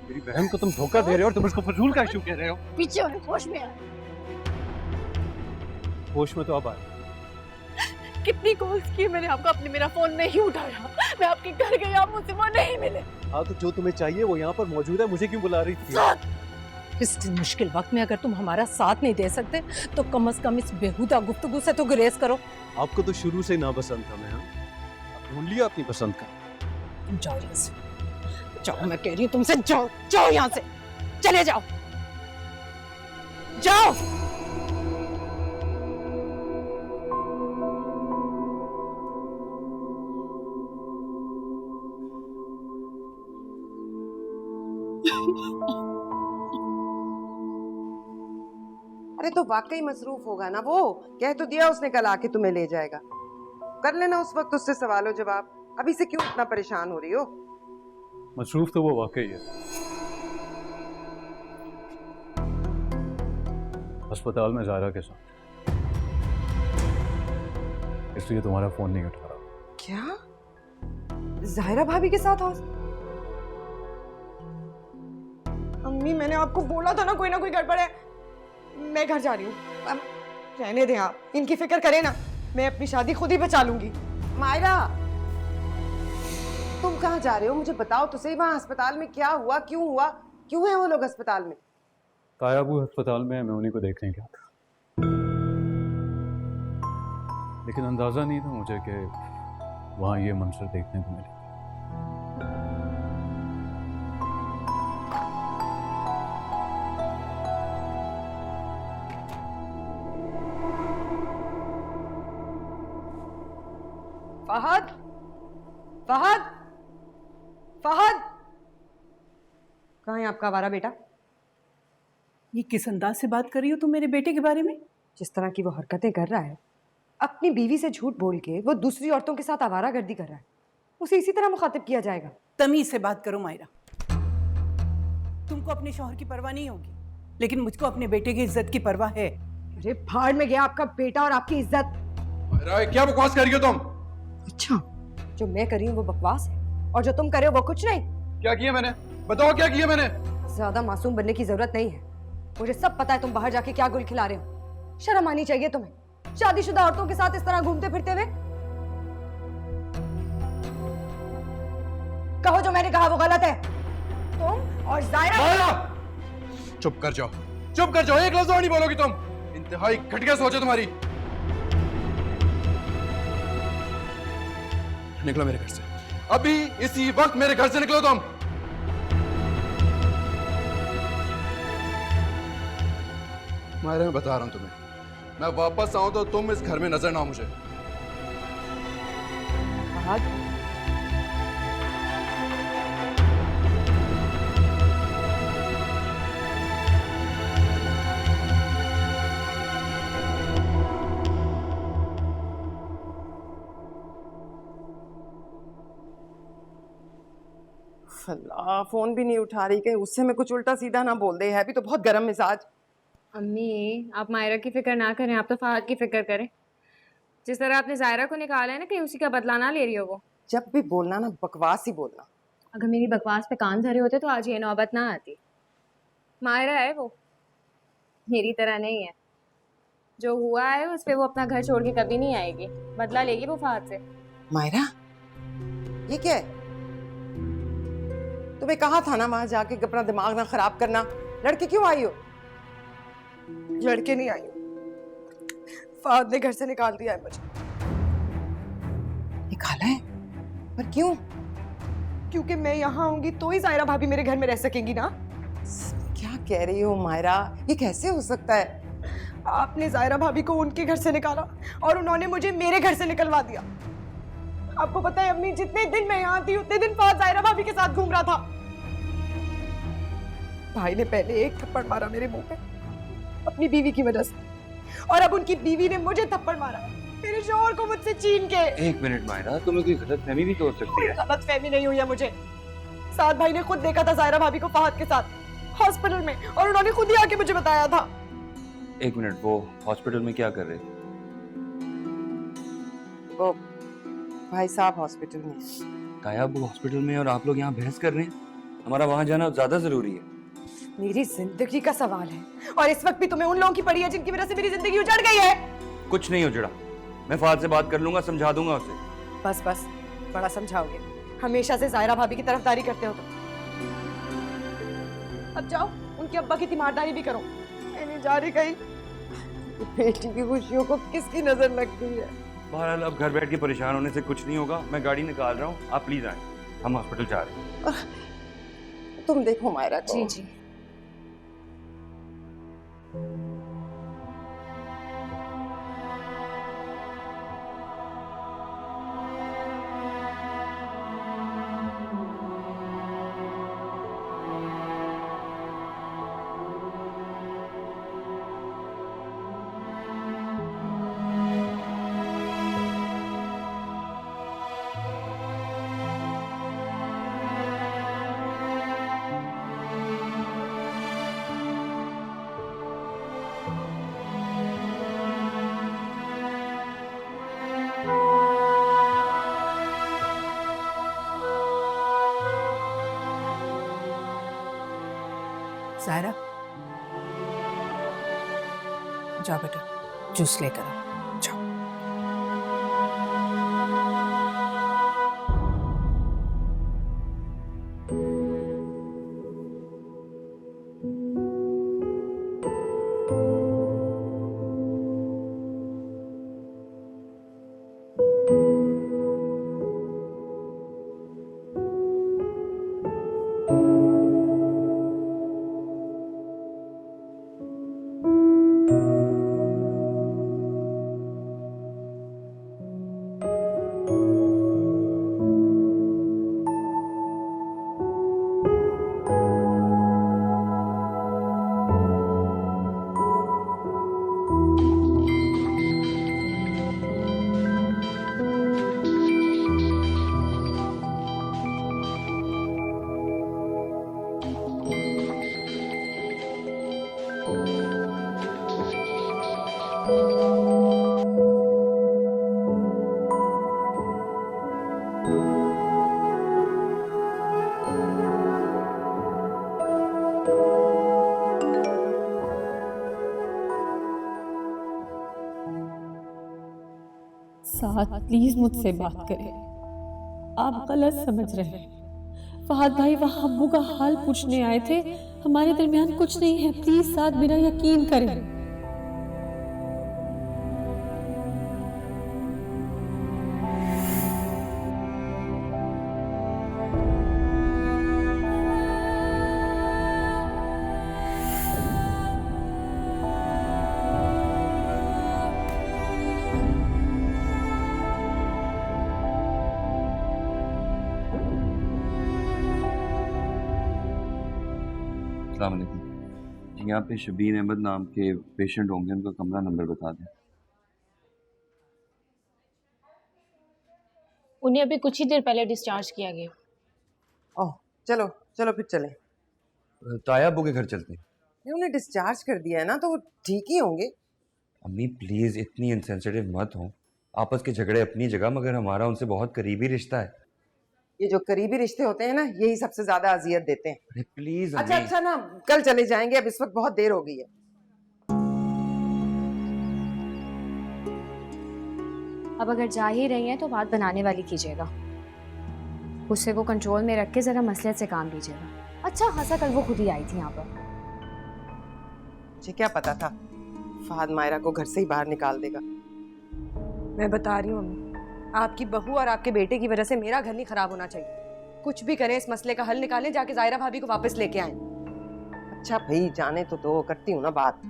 मेरी बहन को तुम धोखा दे रहे हो और तुम उसको फजूल का इशू कह रहे हो। पीछे हो, होश में आ। होश में तो अब आए। कितनी कॉल्स की मैंने आपको, आपने मेरा फोन नहीं उठाया। मैं आपके घर गई, आप मुझसे वो नहीं मिले। हाँ तो जो तुम्हें चाहिए वो यहाँ पर मौजूद है, मुझे क्यों बुला रही थी? इस मुश्किल वक्त में अगर तुम हमारा साथ नहीं दे सकते तो कम से कम इस बेहुदा गुफ्तगू से तो गुरेज करो। आपको तो शुरू से ही ना पसंद था मैं। हाँ, आप ढूंढ लिया अपनी पसंद का। तुम जाओ यहाँ से, जाओ, मैं कह रही हूँ तुमसे, जाओ जाओ यहाँ से, चले जाओ, जाओ। अरे तो वाकई मसरूफ होगा ना वो, कह तो दिया उसने कल आके तुम्हें ले जाएगा। कर लेना उस वक्त उससे सवालों जवाब, अभी से क्यों इतना परेशान हो रही हो? मसरूफ तो वो वाकई है। अस्पताल में ज़ायरा के साथ, इसलिए तुम्हारा फोन नहीं उठा रहा। क्या? ज़ाहिरा भाभी के साथ अम्मी मैंने आपको बोला था ना कोई गड़बड़ है। मैं घर जा रही हूँ, अब रहने दें आप, इनकी फिक्र करें ना, मैं अपनी शादी खुद ही बचा लूंगी। मायरा तुम कहाँ जा रहे हो? मुझे बताओ तो सही, वहाँ अस्पताल में क्या हुआ, क्यों है वो लोग अस्पताल में? तायाबू अस्पताल में, मैं उन्हीं को देखने गया था, लेकिन अंदाजा नहीं था मुझे कि वहाँ ये मंजर देखने को मिले। फहद, फहद, फहद, कहाँ है आपका आवारा बेटा? ये किस अंदाज से बात कर रही हो तुम मेरे बेटे के बारे में? जिस तरह की वो हरकतें कर रहा है, अपनी बीवी से झूठ बोल के वो दूसरी औरतों के साथ आवारागर्दी कर रहा है, उसे इसी तरह मुखातिब किया जाएगा? तमीज से बात करो मायरा। तुमको अपने शौहर की परवाह नहीं होगी, लेकिन मुझको अपने बेटे की इज्जत की परवाह है। अरे भाड़ में गया आपका बेटा और आपकी इज्जत। क्या बकवास कर रही हो तुम? अच्छा, जो मैं कर रही हूँ वो बकवास है और जो तुम कर रहे हो वो कुछ नहीं? क्या किया मैंने? बताओ क्या किया मैंने? ज्यादा मासूम बनने की जरूरत नहीं है, मुझे सब पता है तुम बाहर जाके क्या गुल खिला रहे हो। शर्म आनी चाहिए तुम्हें, शादीशुदा औरतों के साथ इस तरह घूमते फिरते हुए। कहो जो मैंने कहा वो गलत है। तुम और ज़ायरा। चुप कर जाओ, चुप कर जाओ, एक लफ्ज और नहीं बोलोगी तुम। इंतहाई घटिया सोच है तुम्हारी। निकलो मेरे घर से, अभी इसी वक्त मेरे घर से निकलो तुम। मायरा मैं बता रहा हूं तुम्हें, मैं वापस आऊं तो तुम इस घर में नजर ना आओ मुझे। अल्लाह, फोन भी नहीं उठा रही, कहीं उससे मैं कुछ उल्टा सीधा ना बोल दे, है भी तो बहुत गर्म मिजाज। अम्मी आप मायरा की फिक्र ना करें, आप तो फहद की फिक्र करें। जिस तरह आपने ज़ायरा को निकाला है ना, कहीं उसी का बदला ना ले रही हो वो। जब भी बोलना ना बकवास ही बोलना। अगर मेरी बकवास पे कान धरे होते तो आज ये नौबत ना आती। मायरा है वो, मेरी तरह नहीं है। जो हुआ है उस पे वो अपना घर छोड़ के कभी नहीं आएगी, बदला लेगी वो फहद से। मायरा ये क्या है? तुम्हें कहा था ना वहां जाके अपना दिमाग ना खराब करना। लड़के क्यों आई हो? लड़के नहीं आई हो, फहद ने घर से निकाल दिया है मुझे। निकाला है? पर क्यों? क्योंकि मैं यहाँ आऊंगी तो ही ज़ायरा भाभी मेरे घर में रह सकेंगी ना। क्या कह रही हो मायरा, ये कैसे हो सकता है? आपने ज़ायरा भाभी को उनके घर से निकाला और उन्होंने मुझे मेरे घर से निकलवा दिया। आपको पता है अम्मी, जितने दिन मैं यहाँ थी उतने दिन फहद ज़ायरा भाभी के साथ घूम रहा था। भाई ने पहले एक थप्पड़ मारा मेरे मुंह पे अपनी बीवी की वजह से, और अब उनकी बीवी ने मुझे थप्पड़ मारा मेरे शौहर को मुझसे छीन के। एक मिनट मायरा, तुम्हें कोई गलतफहमी भी तो हो सकती है। गलतफहमी नहीं हुई है मुझे। साद भाई ने खुद देखा था ज़ायरा भाभी को फहद के साथ हॉस्पिटल में, और उन्होंने खुद ही आके मुझे बताया था। एक मिनट, वो हॉस्पिटल में क्या कर रहे? वो भाई साहब हॉस्पिटल में। ताया वो हॉस्पिटल में और आप लोग यहाँ बहस कर रहे हैं? हमारा वहां जाना ज्यादा जरूरी है। मेरी जिंदगी का सवाल है और इस वक्त भी तुम्हें उन लोगों की पड़ी है जिनकी वजह से मेरी जिंदगी उजड़ गई है। कुछ नहीं उजड़ा, मैं फहद से बात कर लूंगा, समझा दूंगा उसे। बस बस, बड़ा समझाओगे, हमेशा से जायरा भाभी की तरफदारी करते हो तुम। अब जाओ उनके अब्बा की तीमारदारी भी करो। मैं नहीं जा रही कहीं। बेटी की खुशियों को किसकी नजर लगती है। बहरहाल अब घर बैठ के परेशान होने से कुछ नहीं होगा, मैं गाड़ी निकाल रहा हूँ, आप प्लीज आए, हम हॉस्पिटल जा रहे हैं। तुम देखो मायरा को। जी जी। ज़ायरा, जाओ बेटा, जूस लेकर आओ, जाओ। साथ प्लीज मुझसे बात करें, आप गलत समझ रहे हैं। फहद भाई वहाँ अब्बू का हाल पूछने आए थे, हमारे दरमियान कुछ नहीं है, प्लीज साथ मेरा यकीन करें। अस्सलाम वालेकुम जी, यहाँ पे शबीर अहमद नाम के पेशेंट होंगे, उनका कमरा नंबर बता दें। उन्हें अभी कुछ ही देर पहले डिस्चार्ज किया गया। ओह चलो चलो फिर चले। ताया अब्बू के घर चलते हैं। उन्हें डिस्चार्ज कर दिया है ना, तो वो ठीक ही होंगे। अम्मी प्लीज इतनी इनसेंसिटिव मत हो, आपस के झगड़े अपनी जगह, मगर हमारा उनसे बहुत करीबी रिश्ता है। ये जो करीबी रिश्ते होते हैं ना, यही सबसे ज्यादा अजियत देते हैं। अरे प्लीज अच्छा अच्छा ना, कल चले जाएंगे, अब इस वक्त बहुत देर हो गई है। अब अगर जा ही रही हैं तो बात बनाने वाली कीजिएगा, उससे वो कंट्रोल में रख के जरा मसलियत से काम लीजिएगा। अच्छा खासा कल वो खुद ही आई थी यहाँ पर। मुझे क्या पता था फहद मायरा को घर से ही बाहर निकाल देगा। मैं बता रही हूँ अम्मी, आपकी बहू और आपके बेटे की वजह से मेरा घर नहीं खराब होना चाहिए। कुछ भी करें, इस मसले का हल निकालें, जाके जायरा भाभी को वापस लेके आए। अच्छा भाई जाने तो दो, करती हूँ ना बात।